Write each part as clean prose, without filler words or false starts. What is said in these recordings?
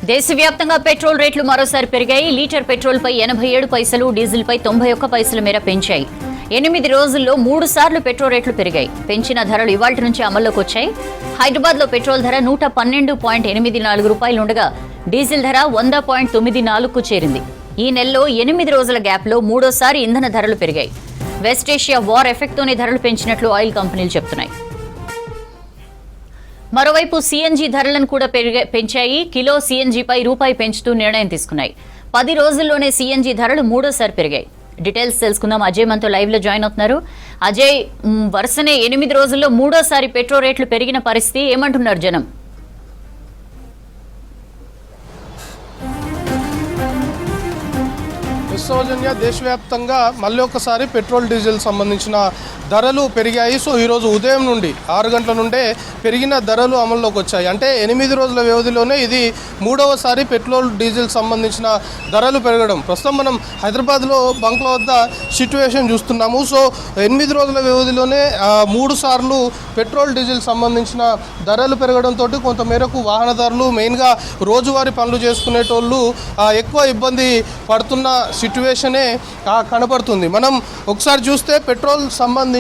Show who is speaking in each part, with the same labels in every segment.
Speaker 1: దేశవ్యాప్తంగా పెట్రోల్ రేట్లు మరోసారి పెరిగాయి. లీటర్ పెట్రోల్పై 87 పైసలు, డీజిల్పై 91 పైసల మేర పెంచాయి. 8 రోజుల్లో 3 సార్లు పెట్రోల్ రేట్లు పెరిగాయి. పెంచిన ధరలు ఇవాళ్టి నుంచి అమల్లోకి వచ్చాయి. హైదరాబాద్లో పెట్రోల్ ధర 112.84 రూపాయలు ఉండగా డీజిల్ ధర 100.94కు చేరింది. ఈ నెలలో 8 రోజుల గ్యాప్లో మూడోసారి ఇంధన ధరలు పెరిగాయి. వెస్ట్ ఏషియా వార్ ఎఫెక్ట్తోనే ధరలు పెంచినట్లు ఆయిల్ కంపెనీలు చెబుతున్నాయి. మరోవైపు సీఎన్జీ ధరలను కూడా పెంచాయి. కిలో సీఎన్జీపై రూపాయి పెంచుతూ నిర్ణయం తీసుకున్నాయి. 10 రోజుల్లోనే సీఎన్జీ ధరలు మూడోసారి పెరిగాయి. డీటెయిల్స్ తెలుసుకుందాం. అజయ్ మనతో లైవ్ లో జాయిన్ అవుతున్నారు. అజయ్, వరుసనే 8 రోజుల్లో మూడోసారి పెట్రోల్ రేట్లు పెరిగిన పరిస్థితి, ఏమంటున్నారు జనం?
Speaker 2: సౌజన్య, దేశవ్యాప్తంగా మళ్ళీ ఒకసారి పెట్రోల్ డీజిల్ సంబంధించిన ధరలు పెరిగాయి. సో ఈరోజు ఉదయం నుండి 6 గంటల నుండే పెరిగిన ధరలు అమల్లోకి వచ్చాయి. అంటే 8 రోజుల వ్యవధిలోనే ఇది మూడవసారి పెట్రోల్ డీజిల్ సంబంధించిన ధరలు పెరగడం. ప్రస్తుతం మనం హైదరాబాద్లో బంక్ల వద్ద సిట్యుయేషన్ చూస్తున్నాము. సో 8 రోజుల వ్యవధిలోనే 3 సార్లు పెట్రోల్ డీజిల్ సంబంధించిన ధరలు పెరగడంతో కొంతమేరకు వాహనదారులు, మెయిన్గా రోజువారీ పనులు చేసుకునేటోళ్ళు ఎక్కువ ఇబ్బంది పడుతున్న సిట్యువేషనే కనబడుతుంది. మనం ఒకసారి చూస్తే పెట్రోల్ సంబంధించి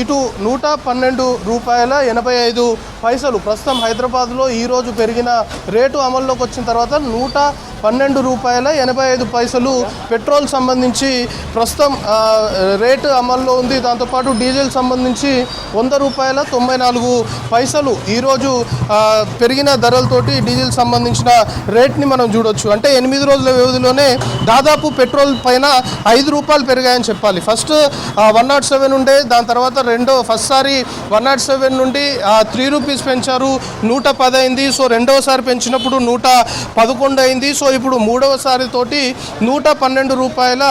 Speaker 2: ఇటు 112 రూపాయల 85 పైసలు ప్రస్తుతం హైదరాబాద్లో ఈరోజు పెరిగిన రేటు అమల్లోకి వచ్చిన తర్వాత 112 రూపాయల 85 పైసలు పెట్రోల్ సంబంధించి ప్రస్తుతం రేటు అమల్లో ఉంది. దాంతోపాటు డీజిల్ సంబంధించి 100 రూపాయల 94 పైసలు ఈరోజు పెరిగిన ధరలతోటి డీజిల్ సంబంధించిన రేట్ని మనం చూడొచ్చు. అంటే 8 రోజుల వ్యవధిలోనే దాదాపు పెట్రోల్ పైన 5 రూపాయలు పెరిగాయని చెప్పాలి. ఫస్ట్ 107 ఉండే, దాని తర్వాత ఫస్ట్ సారి 107 నుండి 3 రూపీస్ పెంచారు, 110 అయింది. సో రెండవసారి పెంచినప్పుడు 111 అయింది. సో ఇప్పుడు మూడవసారి తోటి 112 రూపాయల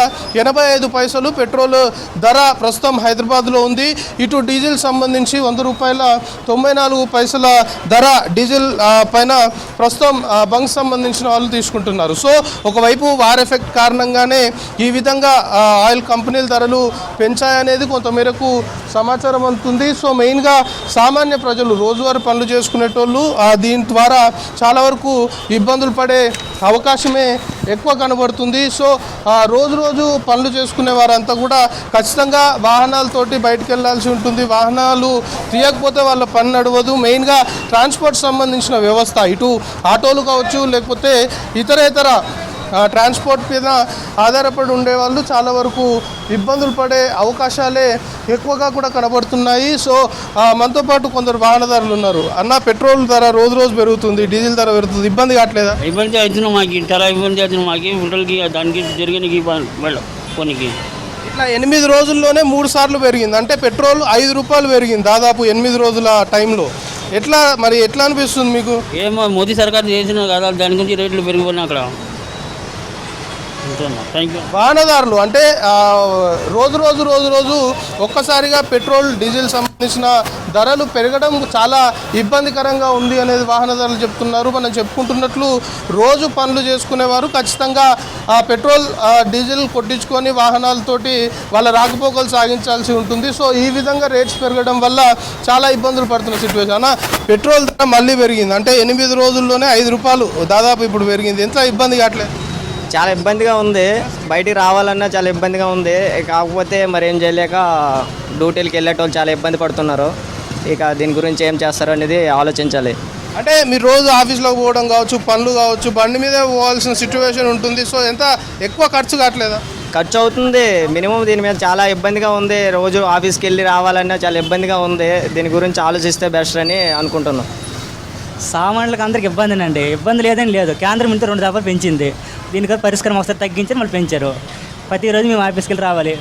Speaker 2: 85 పైసలు పెట్రోల్ ధర ప్రస్తుతం హైదరాబాద్లో ఉంది. ఇటు డీజిల్ సంబంధించి 100 రూపాయల 94 పైసల ధర డీజిల్ పైన ప్రస్తుతం బంక్ సంబంధించిన వాళ్ళు తీసుకుంటున్నారు. సో ఒకవైపు వార్ ఎఫెక్ట్ కారణంగానే ఈ విధంగా ఆయిల్ కంపెనీల ధరలు పెంచాయనేది కొంతమేరకు సమాచారం అందుతుంది. సో మెయిన్గా సామాన్య ప్రజలు, రోజువారీ పనులు చేసుకునేటోళ్ళు దీని ద్వారా చాలా వరకు ఇబ్బందులు పడే అవకాశమే ఎక్కువ కనబడుతుంది. సో రోజు పనులు చేసుకునే వారంతా కూడా ఖచ్చితంగా వాహనాలతోటి బయటకు వెళ్ళాల్సి ఉంటుంది. వాహనాలు తీయకపోతే వాళ్ళ పని నడవదు. మెయిన్గా ట్రాన్స్పోర్ట్ సంబంధించిన వ్యవస్థ, ఇటు ఆటోలు కావచ్చు, లేకపోతే ఇతర ట్రాన్స్పోర్ట్ మీద ఆధారపడి ఉండేవాళ్ళు చాలా వరకు ఇబ్బందులు పడే అవకాశాలే ఎక్కువగా కూడా కనబడుతున్నాయి. సో మనతో పాటు కొందరు వాహనదారులు ఉన్నారు. అన్న, పెట్రోల్ ధర రోజు పెరుగుతుంది, డీజిల్ ధర పెరుగుతుంది, ఇబ్బంది కావట్లేదా?
Speaker 3: ఇబ్బంది అవుతున్నాం, మాకు చాలా ఇబ్బంది అవుతున్నాం. మాకు పెట్రోల్కి దానికి జరిగిన కొనికి
Speaker 2: ఇట్లా 8 రోజుల్లోనే 3 సార్లు పెరిగింది. అంటే పెట్రోల్ 5 రూపాయలు పెరిగింది దాదాపు 8 రోజుల టైంలో. ఎట్లా అనిపిస్తుంది మీకు?
Speaker 3: ఏమో మోదీ సర్కార్ చేసిన కదా, దాని గురించి రేట్లు పెరిగిపోయినాయి అక్కడ.
Speaker 2: వాహనదారులు అంటే రోజు ఒక్కసారిగా పెట్రోల్ డీజిల్ సంబంధించిన ధరలు పెరగడం చాలా ఇబ్బందికరంగా ఉంది అనేది వాహనదారులు చెప్తున్నారు. మనం చెప్పుకుంటున్నట్లు రోజు పనులు చేసుకునేవారు ఖచ్చితంగా పెట్రోల్ డీజిల్ కొట్టించుకొని వాహనాలతోటి వాళ్ళ రాకపోకలు సాగించాల్సి ఉంటుంది. సో ఈ విధంగా రేట్స్ పెరగడం వల్ల చాలా ఇబ్బందులు పడుతున్న సిచ్యువేషన్. అన్న, పెట్రోల్ ధర మళ్ళీ పెరిగింది. అంటే 8 రోజుల్లోనే 5 రూపాయలు దాదాపు ఇప్పుడు పెరిగింది. ఎంత ఇబ్బంది కావట్లేదు?
Speaker 4: చాలా ఇబ్బందిగా ఉంది. బయటికి రావాలన్నా చాలా ఇబ్బందిగా ఉంది. కాకపోతే మరి ఏం చేయలేక డ్యూటీలకు వెళ్ళేటోళ్ళు చాలా ఇబ్బంది పడుతున్నారు. ఇక దీని గురించి ఏం చేస్తారు అనేది ఆలోచించాలి.
Speaker 2: అంటే మీరు రోజు ఆఫీస్లోకి పోవడం కావచ్చు, పనులు కావచ్చు, బండి మీద పోవాల్సిన సిచ్యువేషన్ ఉంటుంది. సో ఎంత ఎక్కువ ఖర్చు కావట్లేదా?
Speaker 4: ఖర్చు అవుతుంది మినిమం. దీని మీద చాలా ఇబ్బందిగా ఉంది. రోజు ఆఫీస్కి వెళ్ళి రావాలన్నా చాలా ఇబ్బందిగా ఉంది. దీని గురించి ఆలోచిస్తే బెస్ట్ అని అనుకుంటున్నాను.
Speaker 5: సామాన్యులకు అందరికి ఇబ్బందినండి. ఇబ్బంది లేదని లేదు. కేంద్రం ఇంత 2 దఫాలు పెంచింది. దీనికి పరిష్కారం ఒకసారి తగ్గించి మళ్ళీ పెంచారు. ప్రతిరోజు మేము ఆఫీస్కి వెళ్ళి రావాలి.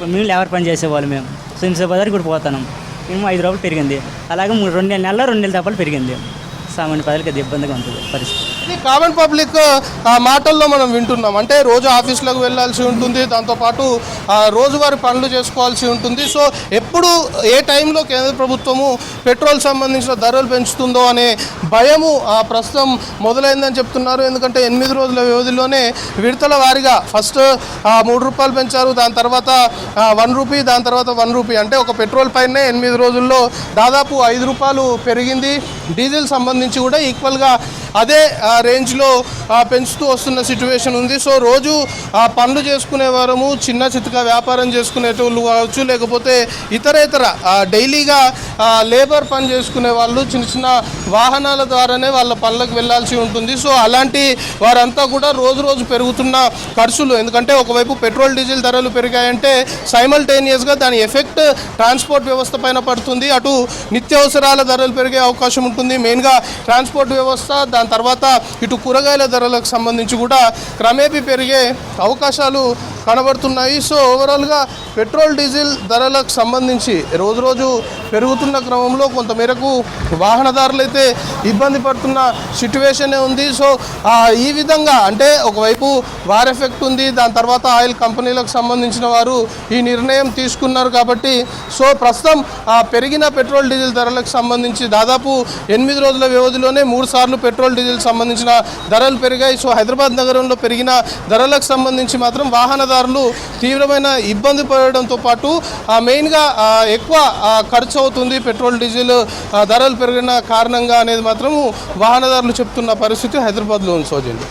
Speaker 5: మేము లేబర్ పని చేసేవాళ్ళు. మేము సునిసే బజార్కి కూడా పోతాం. మేము 5 రూపాయలు పెరిగింది. అలాగే 2 నెలల్లో 2 నెలల దఫాలు పెరిగింది. సామాన్య ప్రజలకు అది ఇబ్బందిగా ఉంటుంది పరిస్థితి.
Speaker 2: ఇది కామన్ పబ్లిక్ మాటల్లో మనం వింటున్నాం. అంటే రోజు ఆఫీసులకు వెళ్ళాల్సి ఉంటుంది, దాంతోపాటు రోజువారీ పనులు చేసుకోవాల్సి ఉంటుంది. సో ఎప్పుడు ఏ టైంలో కేంద్ర ప్రభుత్వము పెట్రోల్ సంబంధించిన ధరలు పెంచుతుందో అనే భయము ప్రస్తుతం మొదలైందని చెప్తున్నారు. ఎందుకంటే 8 రోజుల వ్యవధిలోనే విడతల వారీగా ఫస్ట్ 3 రూపాయలు పెంచారు, దాని తర్వాత 1 రూపీ, దాని తర్వాత 1 రూపీ. అంటే ఒక పెట్రోల్ పైనే 8 రోజుల్లో దాదాపు 5 రూపాయలు పెరిగింది. డీజిల్ సంబంధించి కూడా ఈక్వల్గా అదే రేంజ్లో పెంచుతూ వస్తున్న సిచ్యువేషన్ ఉంది. సో రోజు పనులు చేసుకునే వారము, చిన్న చితక వ్యాపారం చేసుకునేటోళ్ళు కావచ్చు, లేకపోతే ఇతర డైలీగా లేబర్ పని చేసుకునే వాళ్ళు చిన్న చిన్న వాహనాల ద్వారానే వాళ్ళ పనులకు వెళ్ళాల్సి ఉంటుంది. సో అలాంటి వారంతా కూడా రోజు రోజు పెరుగుతున్న ఖర్చులు, ఎందుకంటే ఒకవైపు పెట్రోల్ డీజిల్ ధరలు పెరిగాయంటే సైమల్టేనియస్గా దాని ఎఫెక్ట్ ట్రాన్స్పోర్ట్ వ్యవస్థ పైన పడుతుంది. అటు నిత్యావసరాల ధరలు పెరిగే అవకాశం ఉంటుంది, మెయిన్గా ట్రాన్స్పోర్ట్ వ్యవస్థ. దాని తర్వాత ఇటు కూరగాయల ధరలకు సంబంధించి కూడా క్రమేపీ పెరిగే అవకాశాలు కనబడుతున్నాయి. సో ఓవరాల్గా పెట్రోల్ డీజిల్ ధరలకు సంబంధించి రోజు రోజు పెరుగుతున్న క్రమంలో కొంతమేరకు వాహనదారులు అయితే ఇబ్బంది పడుతున్న సిట్యువేషనే ఉంది. సో ఈ విధంగా అంటే ఒకవైపు వార్ ఎఫెక్ట్ ఉంది, దాని తర్వాత ఆయిల్ కంపెనీలకు సంబంధించిన వారు ఈ నిర్ణయం తీసుకున్నారు కాబట్టి సో ప్రస్తుతం పెరిగిన పెట్రోల్ డీజిల్ ధరలకు సంబంధించి దాదాపు 8 రోజుల వ్యవధిలోనే 3 సార్లు పెట్రోల్ డీజిల్ సంబంధించిన ధరలు పెరిగాయి. సో హైదరాబాద్ నగరంలో పెరిగిన ధరలకు సంబంధించి మాత్రం వాహనదారులు తీవ్రమైన ఇబ్బంది పడడంతో పాటు మెయిన్గా ఎక్కువ ఖర్చు అవుతుంది పెట్రోల్ డీజిల్ ధరలు పెరిగిన కారణంగా అనేది మాత్రము వాహనదారులు చెప్తున్న పరిస్థితి హైదరాబాద్లో ఉంది. సోజండి.